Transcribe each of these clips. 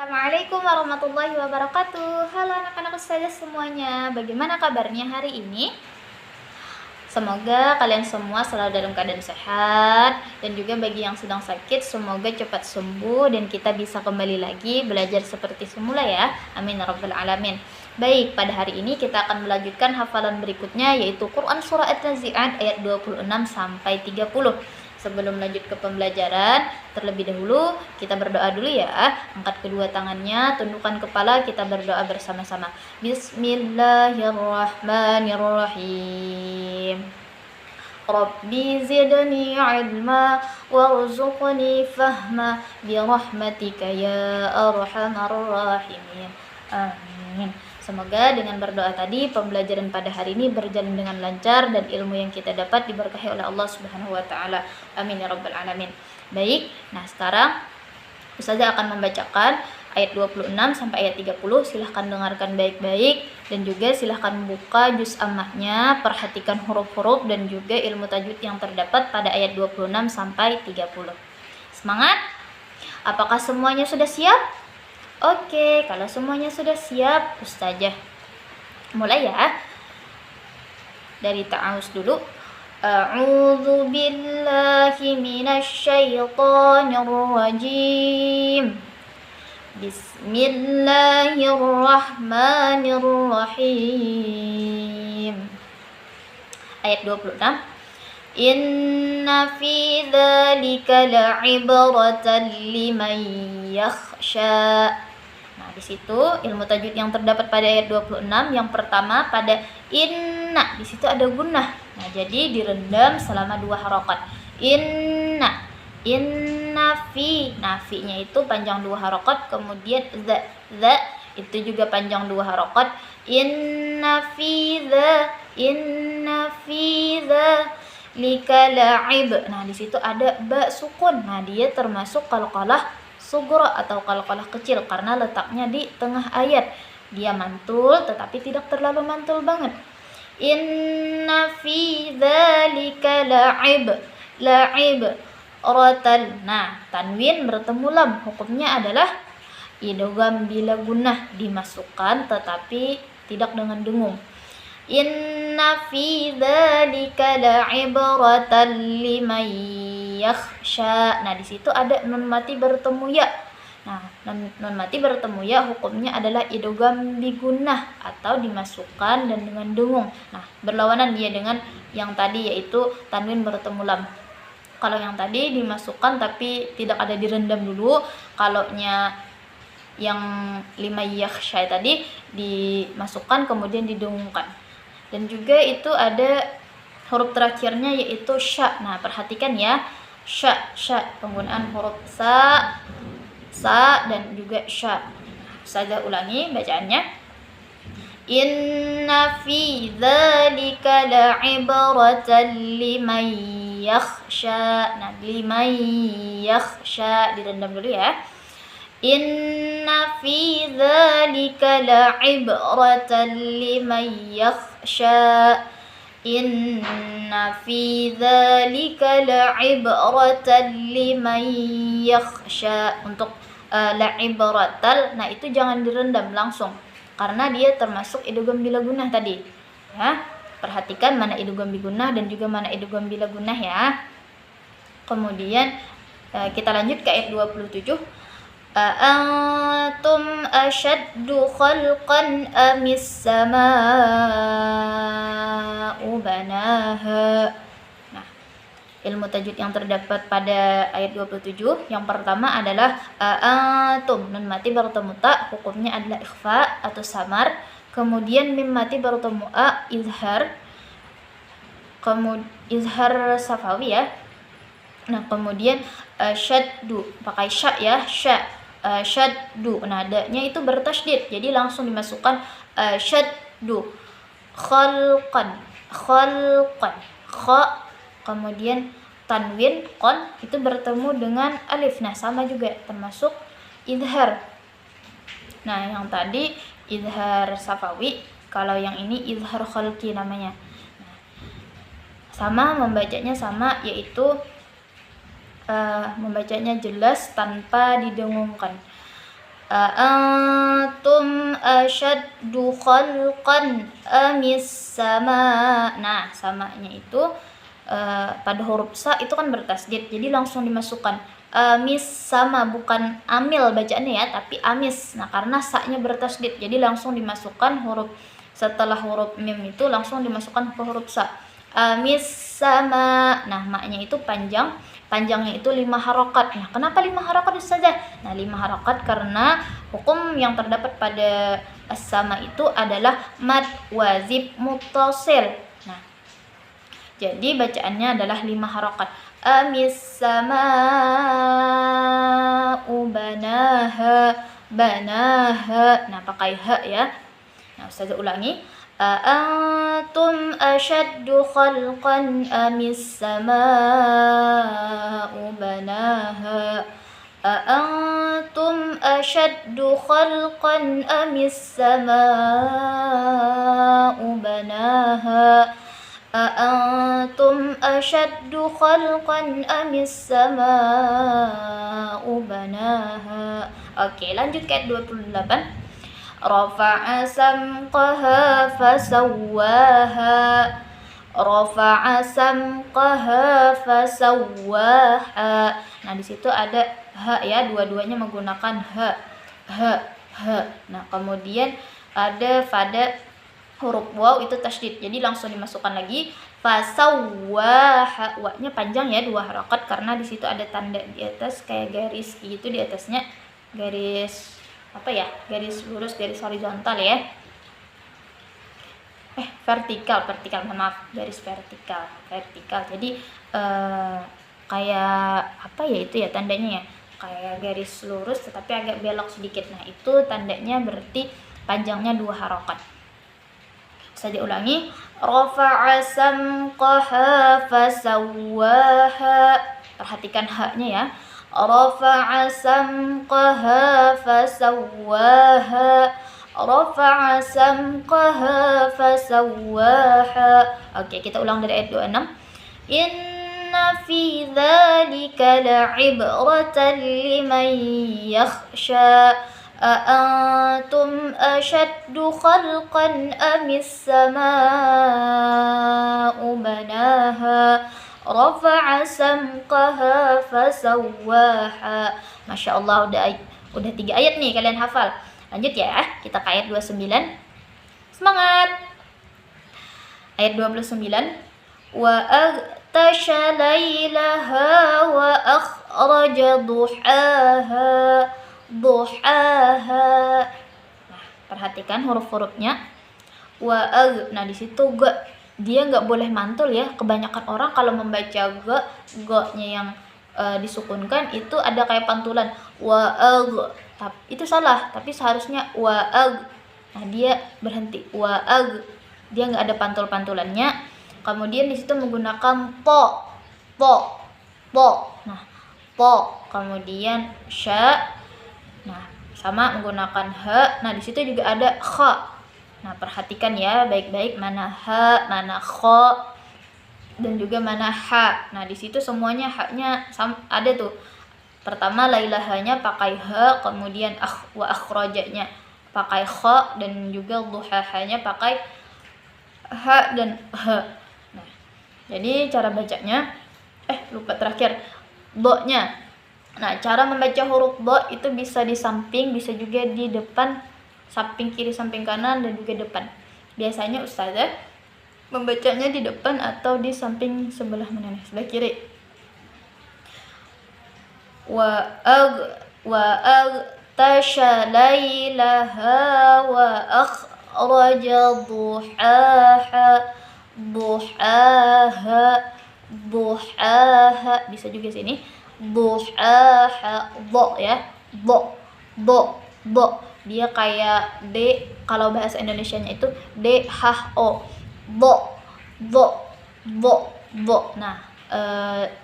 Assalamualaikum warahmatullahi wabarakatuh. Halo anak-anak ustazah semuanya. Bagaimana kabarnya hari ini? Semoga kalian semua selalu dalam keadaan sehat, dan juga bagi yang sedang sakit semoga cepat sembuh dan kita bisa kembali lagi belajar seperti semula ya. Amin ya rabbal alamin. Baik, pada hari ini kita akan melanjutkan hafalan berikutnya, yaitu Quran Surah An-Nazi'at ayat 26 sampai 30. Sebelum lanjut ke pembelajaran, terlebih dahulu kita berdoa dulu ya. Angkat kedua tangannya, tundukkan kepala, kita berdoa bersama-sama. Bismillahirrahmanirrahim. Rabbi zidni ilma warzuqni fahma birahmatika ya arhamar rahimin. Amin. Semoga dengan berdoa tadi pembelajaran pada hari ini berjalan dengan lancar dan ilmu yang kita dapat diberkahi oleh Allah Subhanahu wa taala. Amin ya rabbal alamin. Baik, nah sekarang Ustazah akan membacakan ayat 26 sampai ayat 30. Silahkan dengarkan baik-baik dan juga silahkan buka juz ammahnya, perhatikan huruf-huruf dan juga ilmu tajwid yang terdapat pada ayat 26 sampai 30. Semangat? Apakah semuanya sudah siap? Oke, kalau semuanya sudah siap, Ustazah mulai ya. Dari ta'awuz dulu. A'udzu billahi minasyaitonir rajim. Bismillahirrahmanirrahim. Ayat 26. Inna fi dzalika la'ibratan liman yakhsha. Nah, di situ ilmu tajwid yang terdapat pada ayat 26 yang pertama pada inna, di situ ada gunnah. Nah, jadi direndam selama 2 harokat. Inna fi, nah fi-nya itu panjang 2 harokat, kemudian za itu juga panjang 2 harokat. Inna fi lika la'ib. Nah, di situ ada ba sukun. Nah, dia termasuk qalqalah sughra atau qalqalah kecil karena letaknya di tengah ayat. Dia mantul tetapi tidak terlalu mantul banget. Inna fi dzalika la'ib ratal. Nah, tanwin bertemu lam, hukumnya adalah idgham bila gunnah, dimasukkan tetapi tidak dengan dengung. Inna fi dzalika la'ibratan liman yakhsha. Nah, di situ ada nun mati bertemu ya. Nah, nun mati bertemu ya hukumnya adalah idgham bi gunnah atau dimasukkan dan dengan dengung. Nah, berlawanan dia dengan yang tadi yaitu tanwin bertemu lam. Kalau yang tadi dimasukkan tapi tidak ada direndam dulu, kalaunya yang lima yakhsha tadi dimasukkan kemudian didengungkan. Dan juga itu ada huruf terakhirnya yaitu sya. Nah, perhatikan ya. Sya, penggunaan huruf sa dan juga sya. Saya ulangi bacaannya. Inna fi dzalika la'ibratan liman yakhsha. Nah, liman yakhsha direndam dulu ya. Inna fi dzalika la'ibratan liman yakhsha. Inna fi dzalika la'ibratan liman yakhsha. Untuk la'ibratal, nah itu jangan direndam langsung karena dia termasuk idgham bila gunnah tadi. Ya, perhatikan mana idgham bi gunnah dan juga mana idgham bila gunnah ya. Kemudian kita lanjut ke ayat 27. Antum ashaddu khalqan amis samaa'u banaha. Nah, ilmu tajwid yang terdapat pada ayat 27 yang pertama adalah antum, nun mati bertemu ta, hukumnya adalah ikhfa atau samar. Kemudian mim mati bertemu a, izhar. Kemudian izhar safawi ya. Nah, kemudian syaddu pakai sya ya, syaddu. Nah, nadanya itu bertasydid, jadi langsung dimasukkan syaddu. Khalqan, kha, kemudian tanwin qan itu bertemu dengan alif. Nah, sama juga termasuk izhar. Nah, yang tadi izhar safawi, kalau yang ini izhar khalqi namanya. Nah, sama membacanya sama, yaitu membacanya jelas tanpa didengungkan. Aantum asyaddu khalqan amis sama. Nah, samanya itu pada huruf sa itu kan bertasdid, jadi langsung dimasukkan amis sama, bukan amil bacaannya ya, tapi amis. Nah, karena sa-nya bertasdid, jadi langsung dimasukkan huruf setelah huruf mim itu langsung dimasukkan ke huruf sa. Amis sama. Nah, maknya itu panjangnya itu 5 harokat. Nah, kenapa 5 harokat saja? Nah, 5 harokat karena hukum yang terdapat pada as-sama itu adalah mad wazib muttasil. Nah, jadi bacaannya adalah 5 harokat. Amis sama banaha, banaha. Nah, pakai ha ya. Nah, Ustazah ulangi. Aantum asyaddu khalqan amis sama'u banaha. Aantum asyaddu khalqan amis sama'u banaha. Aantum asyaddu khalqan amis sama'u banaha. Oke, lanjut ke ayat 28. Rafa'a samqaha fasawwaha. Rafa'a samqaha fasawwaha. Nah, di situ ada ha ya, dua-duanya menggunakan ha. Nah, kemudian ada pada huruf waw itu tasydid, jadi langsung dimasukkan lagi fasawwaha. Wa-nya panjang ya, 2 harakat karena di situ ada tanda di atas kayak garis gitu, di atasnya garis garis lurus, garis horizontal ya, vertikal, maaf, garis vertikal. Jadi kayak itu ya tandanya ya, kayak garis lurus tetapi agak belok sedikit. Nah, itu tandanya berarti panjangnya 2 harokat. Saya ulangi. Rafa'a samqaha fasawwaha. Perhatikan ha-nya ya. Rafa'a samqaha fasawwaha. Rafa'a samqaha fasawwaha. Oke, kita ulang dari ayat 26. Inna fi dzalika la'ibratan liman yakhsha. Aantum asyaddu khalqan amis sama'u banaha. Rafa'a samqaha fasawwaha. Masya Allah, udah 3 ayat nih kalian hafal. Lanjut ya, kita ke ayat 29. Semangat. Ayat 29. Wa aghtasha laylaha wa akhraja duhaha. Duhaha. Nah, perhatikan huruf-hurufnya. Nah, di situ dia nggak boleh mantul ya. Kebanyakan orang kalau membaca nya yang disukunkan itu ada kayak pantulan itu salah, tapi seharusnya nah, dia berhenti dia nggak ada pantulannya. Kemudian di situ menggunakan po. Nah, po, kemudian sya. Nah, sama menggunakan ha. Nah, di situ juga ada kha. Nah, perhatikan ya baik-baik mana ha, mana kha, dan juga mana ha. Nah, di situ semuanya ha-nya ada tuh. Pertama lailahanya pakai ha, kemudian wa akhrajanya pakai kha, dan juga duhahanya pakai ha dan ha. Nah, jadi cara bacanya lupa terakhir do-nya. Nah, cara membaca huruf do itu bisa di samping, bisa juga di depan, samping kiri, samping kanan, dan juga depan. Biasanya ustazah membacanya di depan atau di samping sebelah mana nih? Sebelah kiri. Wa aghtasha laylaha wa akhraja duhaha. Bisa juga sini duhaha, do ya, do. Dia kayak D, kalau bahasa Indonesianya itu D H O, do. Nah,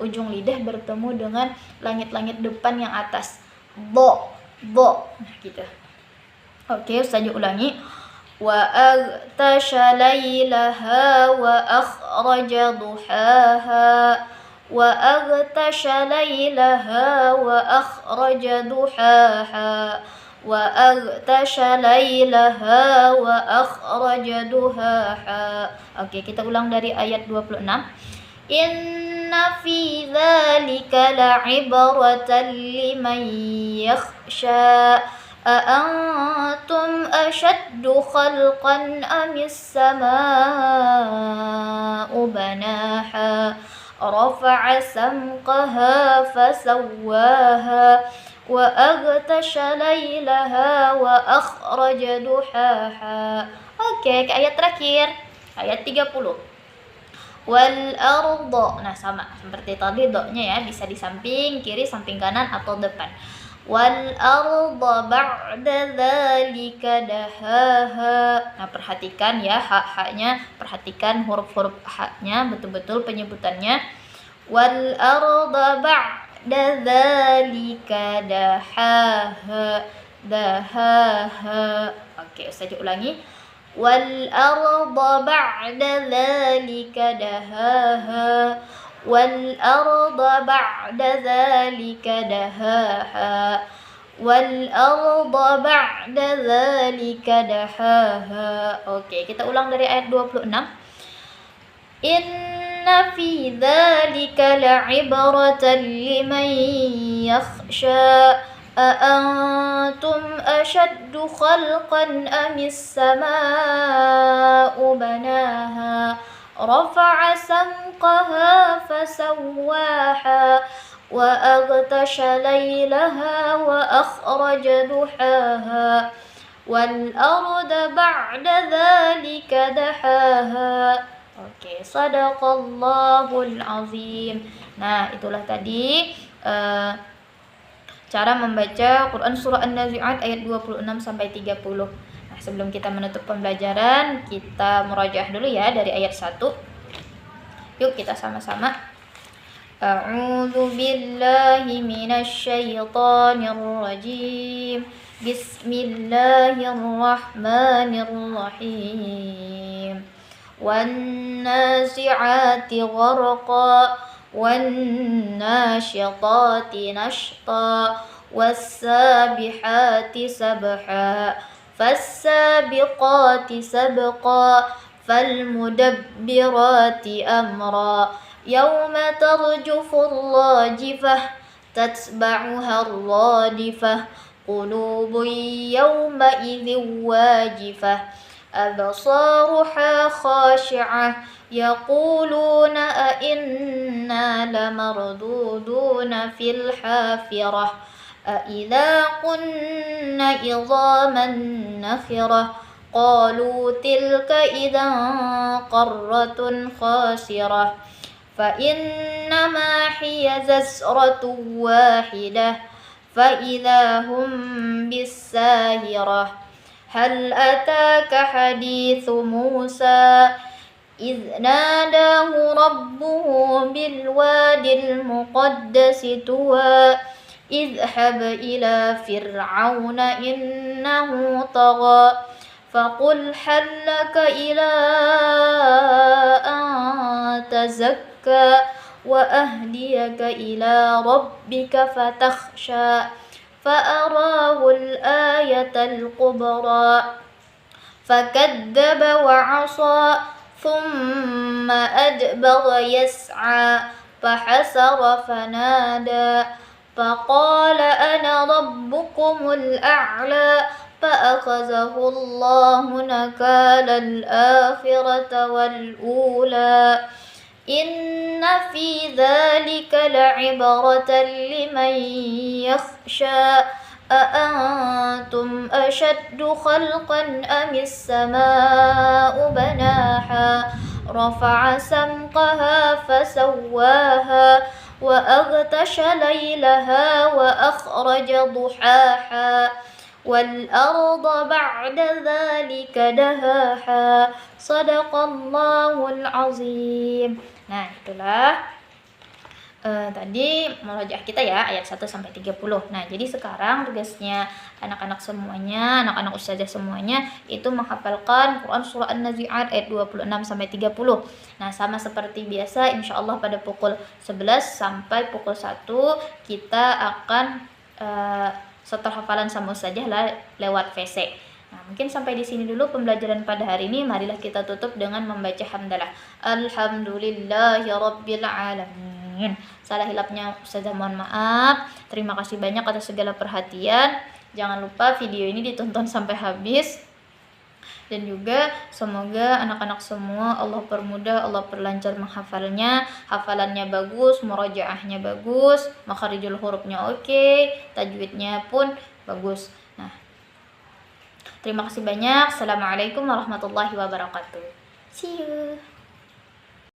ujung lidah bertemu dengan langit-langit depan yang atas, do. Nah, gitu. Oke, Ustazah ulangi. Wa aghtasha laylaha wa akhraja duhaha. Wa aghtasha laylaha wa akhraja duhaha. وأغطش ليلها وأخرج ضحاها. Oke, kita ulang dari ayat 26. Inna fi dzalika la'ibratan liman yakhsha. أأنتم أشد خلقا أم السماء بناها رفع سمقها فسواها وأغطش ليلها وأخرج ضحاها. Oke, ke ayat terakhir, ayat 30. Wal arda. Nah, sama seperti tadi do-nya ya, bisa di samping kiri, samping kanan atau depan. Wal arda ba'da dzalika dahaha. Nah, perhatikan ya ha-nya, perhatikan huruf-huruf ha-nya, betul-betul penyebutannya. Wal arda ba'da dzalika dahaha. Dahaha. Oke, Ustaz ulangi. Wal arda ba'da dzalika dahaha. والأرض بعد ذلك دهاها والأرض بعد ذلك دهاها. Oke, kita ulang dari ayat 26. Inna fi dzalika la'ibratan liman yakhsha. أأنتم أشد خلقا أم السماء بناها رفع سمقها فسواها وأغطش ليلها وأخرج ضحاها والأرض بعد ذلك دحاها. Oke, sadaqallahul azim. Nah, itulah tadi cara membaca Quran surah An-Nazi'at ayat 26 sampai 30. Sebelum kita menutup pembelajaran, kita murajaah dulu ya dari ayat 1. Yuk kita sama-sama. A'udzu billahi minasy syaithanir rajim. Bismillahirrahmanirrahim. Wan nazi'ati gharqa wan nasyitati nashta was-sabihati sabha فالسابقات سبقا فالمدبرات أمرا يوم ترجف الراجفة تتبعها الرادفة قلوب يومئذ واجفة أبصارها خاشعة يقولون أئنا لمردودون في الحافرة أإذا كنا عظاما نخرة قالوا تلك إذا قرة خاسرة فإنما هي زجرة واحدة فإذا هم بالساهرة هل أتاك حديث موسى إذ ناداه ربه بالوادي المقدس طوى اذهب إلى فرعون إنه طغى فقل هل لك إلى أن تزكى وأهديك إلى ربك فتخشى فأراه الآية الكبرى فكذب وعصى ثم أدبر يسعى فحسر فنادى فقال أنا ربكم الأعلى فأخذه الله نكال الآخرة والأولى إن في ذلك لعبرة لمن يخشى أأنتم أشد خلقا أم السماء بناها رفع سمقها فسواها وأغطش ليلها وأخرج ضحاها والأرض بعد ذلك دهاها Sadaqallahul azim. Nah, itulah tadi murojaah kita ya ayat 1 sampai 30. Nah, jadi sekarang tugasnya anak-anak semuanya, anak-anak ustazah semuanya itu menghafalkan Quran surah An-Nazi'at ayat 26 sampai 30. Nah, sama seperti biasa insyaallah pada pukul 11 sampai pukul 1 kita akan setelah hafalan sama saja lah lewat VC. Nah, mungkin sampai di sini dulu pembelajaran pada hari ini. Marilah kita tutup dengan membaca hamdalah. Alhamdulillahirabbil alamin. Salah hilapnya Ustazah mohon maaf. Terima kasih banyak atas segala perhatian. Jangan lupa video ini ditonton sampai habis. Dan juga semoga anak-anak semua Allah permudah, Allah perlancar menghafalnya, hafalannya bagus, murojaahnya bagus, makharijul hurufnya oke, tajwidnya pun bagus. Nah, terima kasih banyak. Assalamualaikum warahmatullahi wabarakatuh. See you.